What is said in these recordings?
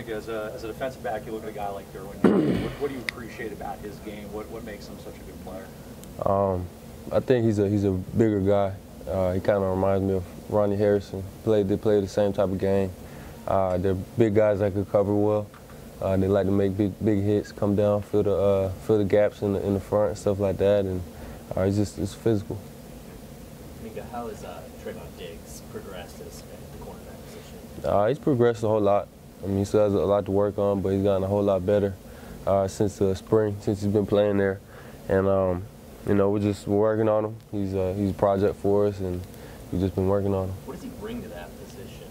Minkah, as a defensive back, you look at a guy like Derwin. What do you appreciate about his game? What makes him such a good player? I think he's a bigger guy. He kind of reminds me of Ronnie Harrison. They play the same type of game. They're big guys that could cover well. They like to make big hits, come down, fill the gaps in the front, and stuff like that. And it's physical. Minkah, how has Trayvon Diggs progressed as the cornerback position? He's progressed a whole lot. I mean, he still has a lot to work on, but he's gotten a whole lot better since the spring, since he's been playing there. And you know, we're working on him. He's a project for us, and we've just been working on him. What does he bring to that position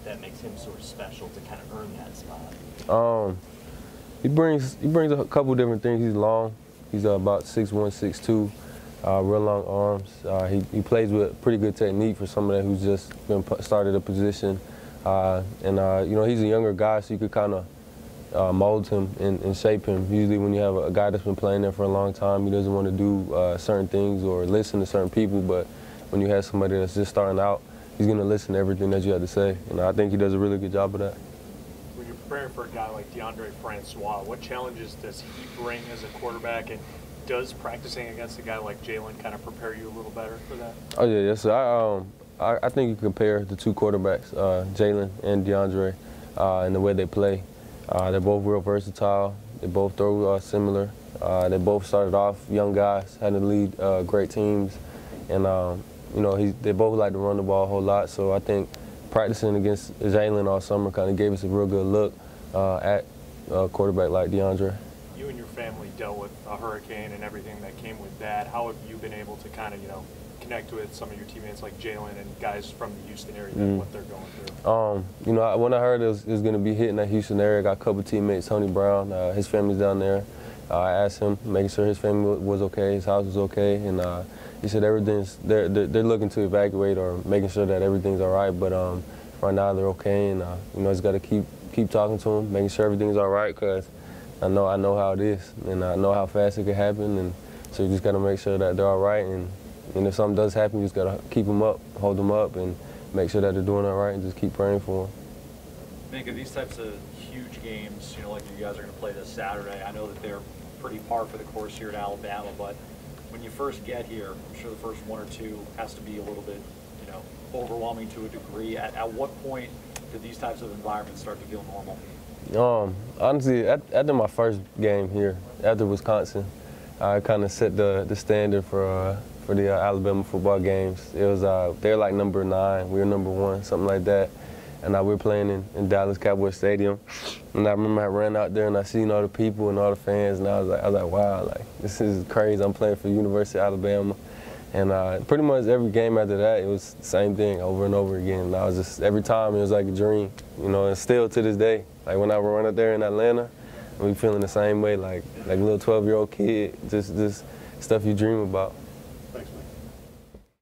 that makes him sort of special to kind of earn that spot? He brings a couple different things. He's long. He's about 6'1", 6'2", real long arms. He plays with pretty good technique for somebody who's just started a position. And you know, he's a younger guy, so you could kind of mold him and shape him. Usually when you have a guy that's been playing there for a long time, he doesn't want to do certain things or listen to certain people, but when you have somebody that's just starting out, he's going to listen to everything that you have to say, and I think he does a really good job of that. When you're preparing for a guy like DeAndre Francois, what challenges does he bring as a quarterback, and does practicing against a guy like Jalen kind of prepare you a little better for that? Oh yeah, yes. So I think you compare the two quarterbacks, Jalen and DeAndre, and the way they play. They're both real versatile. They both throw similar. They both started off young guys, had to lead great teams, and you know, they both like to run the ball a whole lot. So I think practicing against Jalen all summer kind of gave us a real good look at a quarterback like DeAndre. You and your family dealt with a hurricane and everything that came with that. How have you been able to kind of, you know, connect with some of your teammates like Jalen and guys from the Houston area and what they're going through? You know, when I heard it was going to be hitting that Houston area, I got a couple teammates, Tony Brown, his family's down there. I asked him, making sure his family was okay, his house was okay, and he said they're looking to evacuate or making sure that everything's all right, but right now they're okay, and you know, just got to keep talking to them, making sure everything's all right, because I know how it is, and I know how fast it can happen, and so you just got to make sure that they're all right, and if something does happen, you just got to keep them up, hold them up, and make sure that they're doing all right, and just keep praying for them. Minkah, these types of huge games, you know, like you guys are going to play this Saturday, I know that they're pretty par for the course here in Alabama, but when you first get here, I'm sure the first one or two has to be a little bit, you know, overwhelming to a degree. At what point did these types of environments start to feel normal? Honestly, after my first game here, after Wisconsin, I kind of set the standard for the Alabama football games. It was they were like number 9, we were number 1, something like that. And we were playing in Dallas Cowboy Stadium. And I remember I ran out there and I seen all the people and all the fans, and I was like, wow, like this is crazy. I'm playing for the University of Alabama. And pretty much every game after that, it was the same thing over and over again. And I was just, every time it was like a dream, you know, and still to this day. Like when I run up there in Atlanta, we feeling the same way, like a little 12-year-old kid, just stuff you dream about.